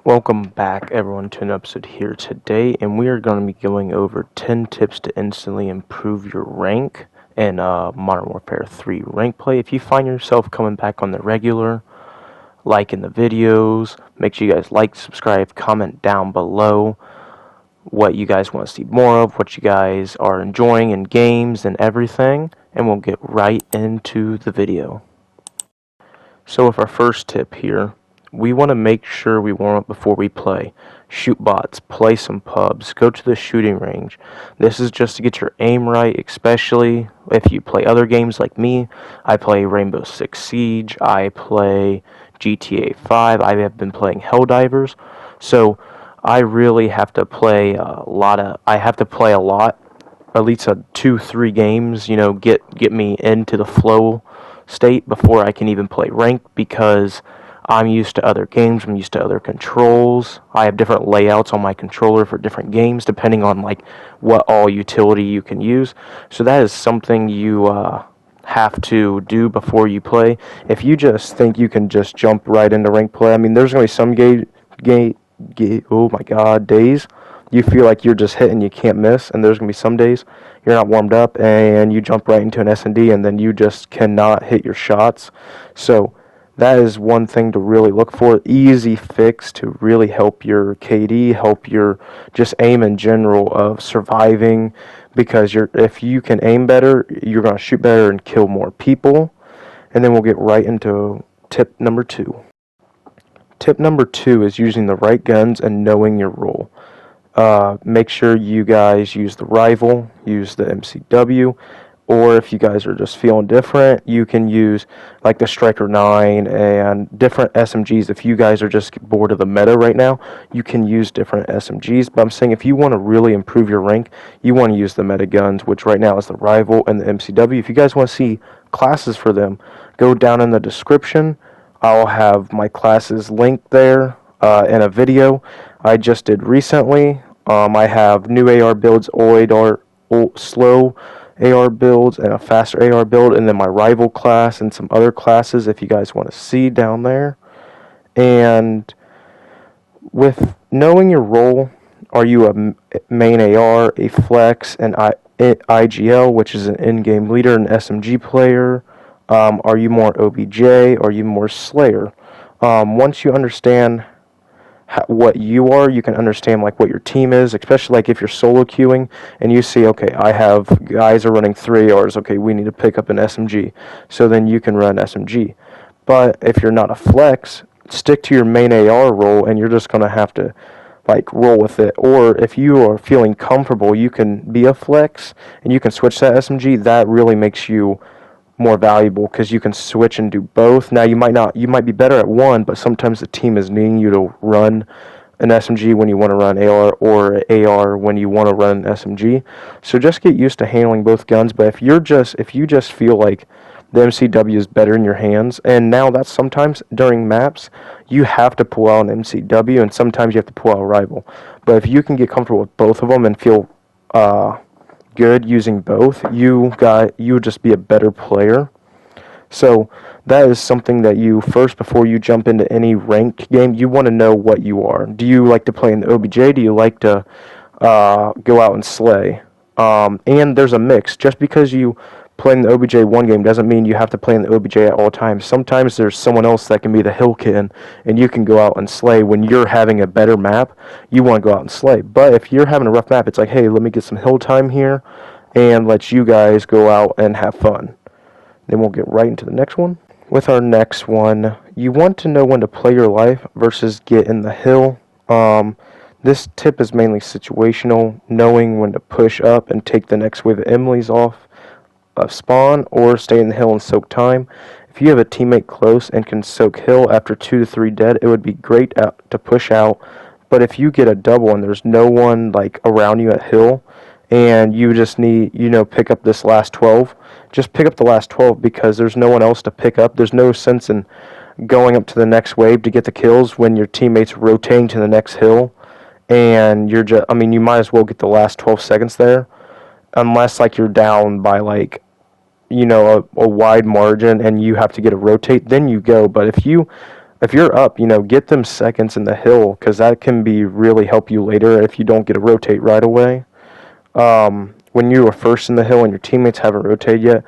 Welcome back everyone to an episode here today, and we are going to be going over 10 tips to instantly improve your rank in Modern Warfare 3 rank play. If you find yourself coming back on the regular, liking the videos, make sure you guys like, subscribe, comment down below what you guys want to see more of, what you guys are enjoying in games and everything, and we'll get right into the video. So with our first tip here, we want to make sure we warm up before we play. Shoot bots, play some pubs, go to the shooting range. This is just to get your aim right, especially if you play other games like me. I play Rainbow Six Siege, I play GTA 5, I have been playing Helldivers. So I really have to play a lot, at least 2-3 games, get me into the flow state before I can even play ranked, because I'm used to other games, I'm used to other controls. I have different layouts on my controller for different games depending on what all utility you can use. So that is something you have to do before you play. If you just think you can just jump right into ranked play, I mean, there's going to be some days you feel like you're just hitting, you can't miss, and there's going to be some days you're not warmed up and you jump right into an S&D and then you just cannot hit your shots. So that is one thing to really look for. Easy fix to really help your KD, help your just aim in general of surviving, because if you can aim better, you're going to shoot better and kill more people. And then we'll get right into tip number 2. Tip number 2 is using the right guns and knowing your role. Make sure you guys use the Rival, use the MCW, or if you guys are just feeling different, you can use like the Striker 9 and different SMGs. If you guys are just bored of the meta right now, you can use different SMGs. But I'm saying if you want to really improve your rank, you want to use the meta guns, which right now is the Rival and the MCW. If you guys want to see classes for them, go down in the description. I'll have my classes linked there in a video I just did recently. I have new AR builds, slow AR builds, and a faster AR build, and then my Rival class and some other classes if you guys want to see down there. And with knowing your role, are you a main AR, a flex, an IGL, which is an in-game leader, an SMG player? Are you more OBJ? Are you more Slayer? Once you understand what you are, you can understand what your team is, especially if you're solo queuing and you see, okay, I have guys are running 3 ARs, okay, we need to pick up an SMG, so then you can run SMG. But if you're not a flex, stick to your main AR role and you're just going to have to roll with it. Or if you are feeling comfortable, you can be a flex and you can switch that SMG. That really makes you more valuable because you can switch and do both. Now you might be better at one, but sometimes the team is needing you to run an SMG when you want to run AR, or AR when you want to run an SMG. So just get used to handling both guns. But if you just feel like the MCW is better in your hands, and now that's sometimes during maps you have to pull out an MCW and sometimes you have to pull out a Rival. But if you can get comfortable with both of them and feel good using both, you would just be a better player. So that is something that before you jump into any ranked game, you want to know what you are. Do you like to play in the OBJ? Do you like to go out and slay? And there's a mix. Just because you play in the OBJ one game doesn't mean you have to play in the OBJ at all times. Sometimes there's someone else that can be the hill kid, and you can go out and slay. When you're having a better map, you want to go out and slay. But if you're having a rough map, it's like, hey, let me get some hill time here and let you guys go out and have fun. Then we'll get right into the next one. With our next one, you want to know when to play your life versus get in the hill. This tip is mainly situational, knowing when to push up and take the next wave of Emily's off of spawn, or stay in the hill and soak time. If you have a teammate close and can soak hill after 2 to 3 dead, it would be great to push out. But if you get a double and there's no one around you at hill, and you just need, pick up this last 12, just pick up the last 12, because there's no one else to pick up. There's no sense in going up to the next wave to get the kills when your teammate's rotating to the next hill, and you might as well get the last 12 seconds there, unless you're down by a wide margin and you have to get a rotate, then you go. But if you if you're up, get them seconds in the hill, because that can be really help you later if you don't get to rotate right away. When you are first in the hill and your teammates haven't rotated yet,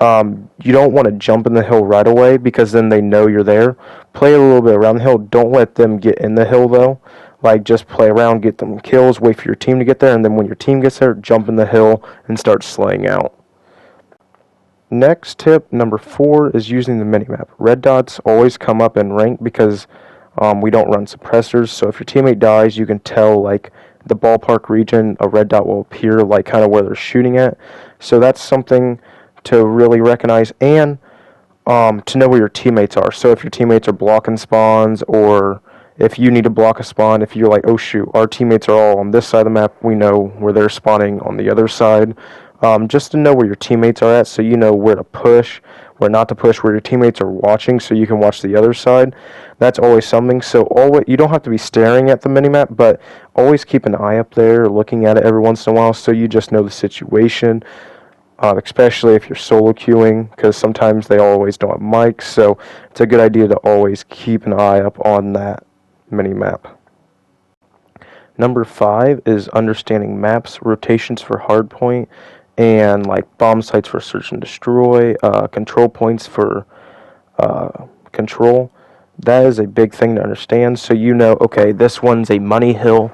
you don't want to jump in the hill right away because then they know you're there. Play a little bit around the hill. Don't let them get in the hill though. Like, just play around, get them kills, wait for your team to get there, and then when your team gets there, jump in the hill and start slaying out. Next tip, number 4, is using the minimap. Red dots always come up in rank because we don't run suppressors, so if your teammate dies, you can tell, like, the ballpark region, a red dot will appear, like, kind of where they're shooting at. So that's something to really recognize, and to know where your teammates are. So if your teammates are blocking spawns, or if you need to block a spawn, if you're like, oh shoot, our teammates are all on this side of the map, we know where they're spawning on the other side. Just to know where your teammates are at, so you know where to push, where not to push, where your teammates are watching, so you can watch the other side. That's always something. So you don't have to be staring at the minimap, but always keep an eye up there, looking at it every once in a while, so you just know the situation. Especially if you're solo queuing, because sometimes they always don't have mics, so it's a good idea to always keep an eye up on that minimap. Number 5 is understanding maps, rotations for hardpoint, and like bomb sites for search and destroy, control points for control. That is a big thing to understand, so okay, this one's a money hill,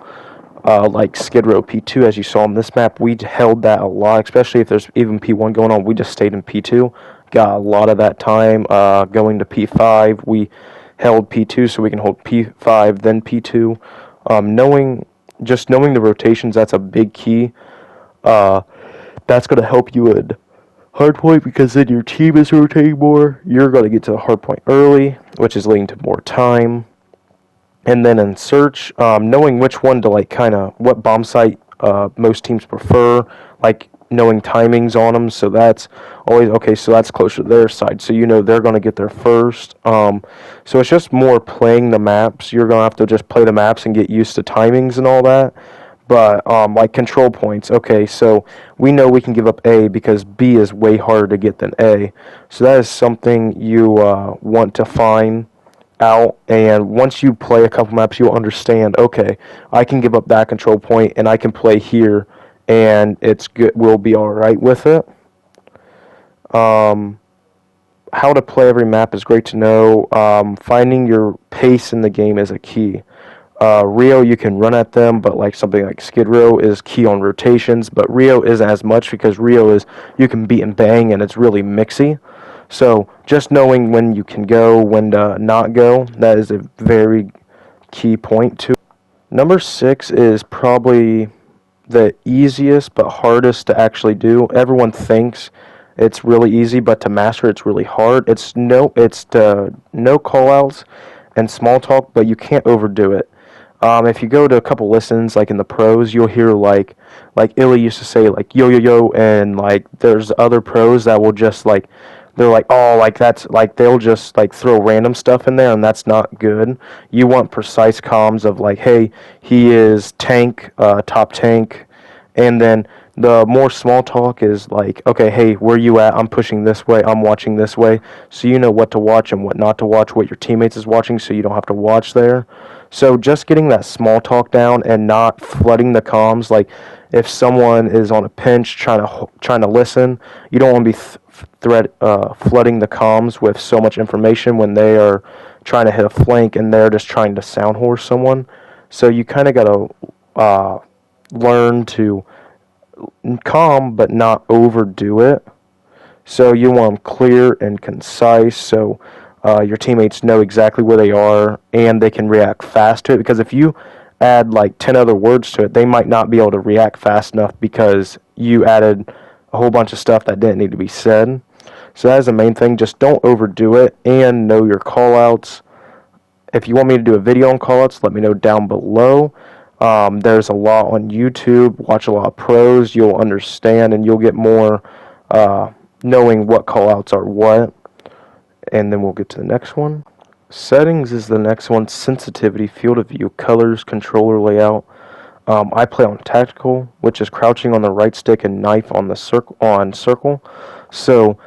like Skid Row P2, as you saw on this map. We held that a lot, especially if there's even P1 going on. We just stayed in P2, got a lot of that time. Going to P5, we held P2 so we can hold P5, then P2. Knowing the rotations, that's a big key. That's going to help you in hardpoint, because then your team is rotating more. You're going to get to the hardpoint early, which is leading to more time. And then in search, knowing which one to, like, kind of what bomb site most teams prefer, like knowing timings on them. So that's always okay. So that's closer to their side, so they're going to get there first. So it's just more playing the maps. You're going to have to just play the maps and get used to timings and all that. But like control points, okay, so we know we can give up A because B is way harder to get than A. So that is something you want to find out, and once you play a couple maps, you'll understand, okay, I can give up that control point and I can play here and it's good, we'll be alright with it. How to play every map is great to know. Finding your pace in the game is a key. Rio, you can run at them, but like something like Skid Row is key on rotations, but Rio isn't as much, because Rio is, you can beat and bang and it's really mixy. So just knowing when you can go, when to not go, that is a very key point too. Number 6 is probably the easiest but hardest to actually do. Everyone thinks it's really easy, but to master it's really hard. It's the no callouts and small talk, but you can't overdo it. If you go to a couple listens, like in the pros, you'll hear like Illy used to say, like, yo yo yo, and like there's other pros that will just like, they're like, oh, like that's like, they'll just like throw random stuff in there, and that's not good. You want precise comms of like, hey, he is tank, top tank, and then the more small talk is like, okay, hey, where you at? I'm pushing this way, I'm watching this way, so you know what to watch and what not to watch, what your teammates is watching, so you don't have to watch there. So just getting that small talk down and not flooding the comms. Like, if someone is on a pinch trying to listen, you don't want to be flooding the comms with so much information when they are trying to hit a flank and they're just trying to sound horse someone. So you kind of got to learn to calm but not overdo it. So you want them clear and concise, so your teammates know exactly where they are and they can react fast to it, because if you add like 10 other words to it, they might not be able to react fast enough because you added a whole bunch of stuff that didn't need to be said. So that is the main thing. Just don't overdo it and know your callouts. If you want me to do a video on callouts, let me know down below. There's a lot on YouTube. Watch a lot of pros. You'll understand and you'll get more knowing what callouts are what. And then we'll get to the next one. Settings is the next one. Sensitivity, field of view, colors, controller layout. I play on tactical, which is crouching on the right stick and knife on the circle. So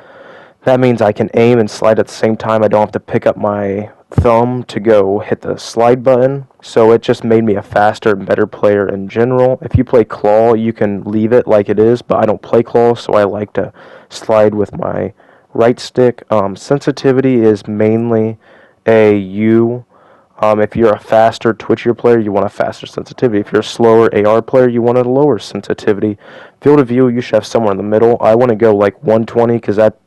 that means I can aim and slide at the same time. I don't have to pick up my thumb to go hit the slide button, so it just made me a faster and better player in general. If you play claw, you can leave it like it is, but I don't play claw, so I like to slide with my right stick. Sensitivity is mainly a U. If you're a faster, twitchier player, you want a faster sensitivity. If you're a slower AR player, you want a lower sensitivity. Field of view, you should have somewhere in the middle. I want to go like 120 because that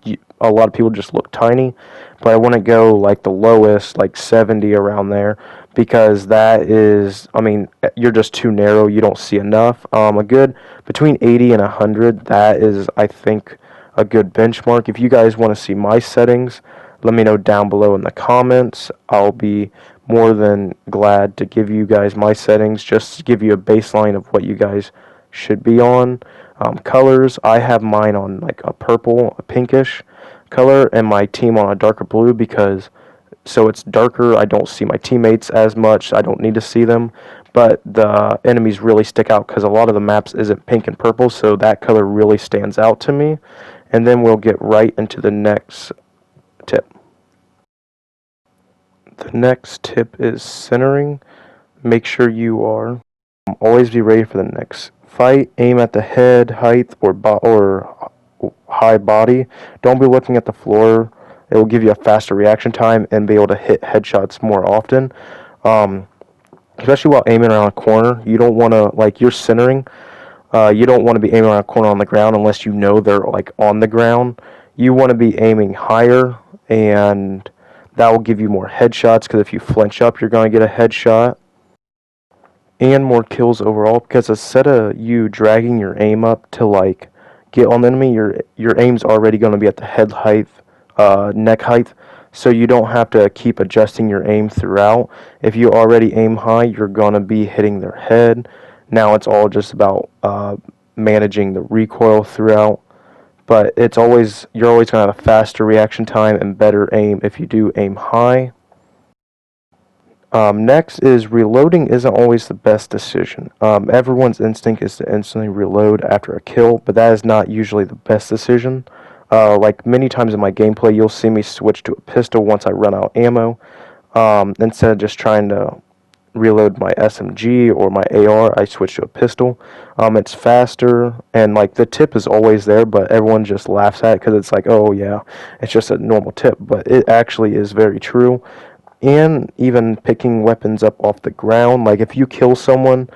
a lot of people just look tiny, but I want to go like the lowest, like 70 around there, because that is, I mean, you're just too narrow. You don't see enough. A good between 80 and 100. That is, I think, a good benchmark. If you guys want to see my settings, let me know down below in the comments. I'll be more than glad to give you guys my settings, just to give you a baseline of what you guys should be on. Colors, I have mine on like a purple, a pinkish color, and my team on a darker blue, because so it's darker. I don't see my teammates as much. I don't need to see them, but the enemies really stick out because a lot of the maps isn't pink and purple, so that color really stands out to me. And then we'll get right into the next tip. The next tip is centering. Make sure you are always be ready for the next fight. Aim at the head, height, or high body. Don't be looking at the floor. It will give you a faster reaction time and be able to hit headshots more often. Especially while aiming around a corner, you don't want to, like, you're centering. You don't want to be aiming around a corner on the ground unless you know they're like on the ground. You want to be aiming higher, and that will give you more headshots, because if you flinch up, you're going to get a headshot. And more kills overall, because instead of you dragging your aim up to like get on the enemy, your aim's already going to be at the head height, neck height, so you don't have to keep adjusting your aim throughout. If you already aim high, you're going to be hitting their head. Now it's all just about managing the recoil throughout. But you're always going to have a faster reaction time and better aim if you do aim high. Next is reloading isn't always the best decision. Everyone's instinct is to instantly reload after a kill, but that is not usually the best decision. Like many times in my gameplay, you'll see me switch to a pistol once I run out of ammo, instead of just trying to reload my SMG or my AR. I switch to a pistol. It's faster, and like the tip is always there, but everyone just laughs at it because it's like, oh yeah, it's just a normal tip, but it actually is very true. And even picking weapons up off the ground, like if you kill someone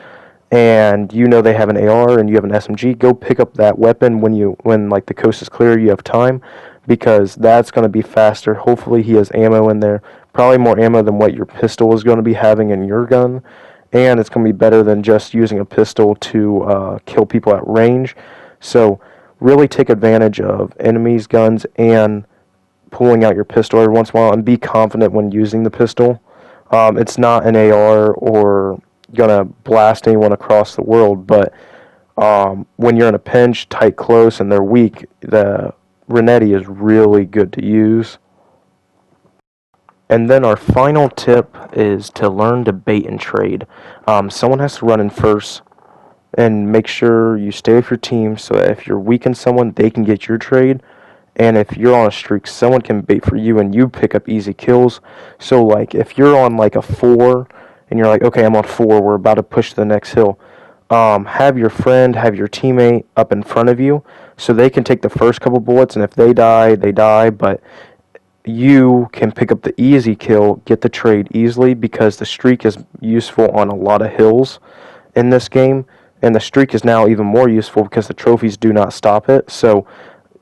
and you know they have an AR and you have an SMG, go pick up that weapon when like the coast is clear, you have time, because that's going to be faster. Hopefully he has ammo in there, probably more ammo than what your pistol is going to be having in your gun, and it's going to be better than just using a pistol to kill people at range. So really take advantage of enemies' guns and pulling out your pistol every once in a while, and be confident when using the pistol. It's not an AR or gonna blast anyone across the world, but when you're in a pinch, tight close, and they're weak, the Renetti is really good to use. And then our final tip is to learn to bait and trade. Someone has to run in first, and make sure you stay with your team, so that if you're weakening someone, they can get your trade. And if you're on a streak, someone can bait for you and you pick up easy kills. So like if you're on like a 4 and you're like, okay, I'm on 4, we're about to push to the next hill, have your friend, have your teammate up in front of you, so they can take the first couple bullets, and if they die, they die, but you can pick up the easy kill, get the trade easily, because the streak is useful on a lot of hills in this game, and the streak is now even more useful because the trophies do not stop it. So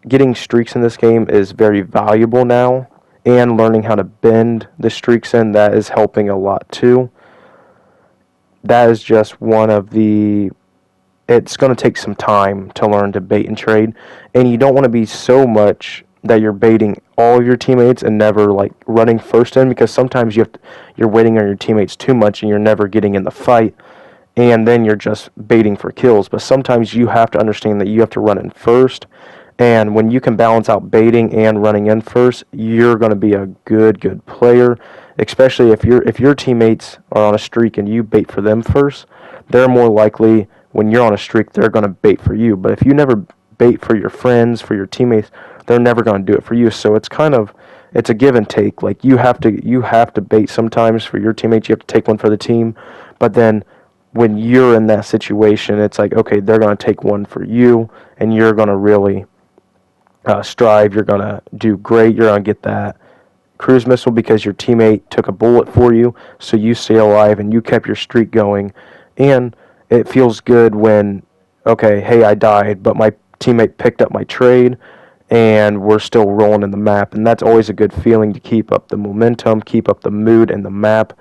getting streaks in this game is very valuable now, and learning how to bend the streaks in, that is helping a lot too. That is just one of the... It's going to take some time to learn to bait and trade, and you don't want to be so much that you're baiting all of your teammates and never like running first in, because sometimes you're waiting on your teammates too much and you're never getting in the fight, and then you're just baiting for kills. But sometimes you have to understand that you have to run in first, and when you can balance out baiting and running in first, you're going to be a good player. Especially if your teammates are on a streak and you bait for them first, they're more likely, when you're on a streak, they're going to bait for you. But if you never bait for your friends, for your teammates, they're never going to do it for you. So it's it's a give and take. Like you have to bait sometimes for your teammates. You have to take one for the team, but then when you're in that situation, it's like, okay, they're going to take one for you, and you're going to really strive. You're going to do great. You're going to get that cruise missile because your teammate took a bullet for you, so you stay alive and you kept your streak going. And it feels good when, okay, hey, I died, but my teammate picked up my trade, and we're still rolling in the map. And that's always a good feeling to keep up the momentum, keep up the mood, and the map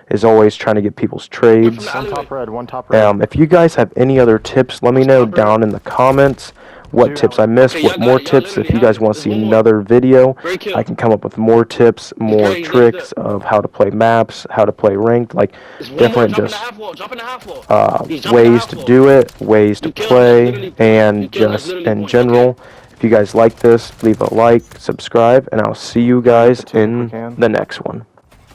is always trying to get people's trades. One top red, one top red. If you guys have any other tips, let me know down in the comments what tips I missed, Okay, what more tips. If you guys want to see There's one more. another video, Great kill. I can come up with more tips, more going, tricks of how to play maps, how to play ranked, like There's one more. different Jump in the just half wall. Jump in the half wall. He's jumping ways the to half do it, ways to You killed him, that's play, literally point. You and killed him, that's just literally in point. general. Okay. If you guys like this, leave a like, subscribe, and I'll see you guys Two if we in can. the next one.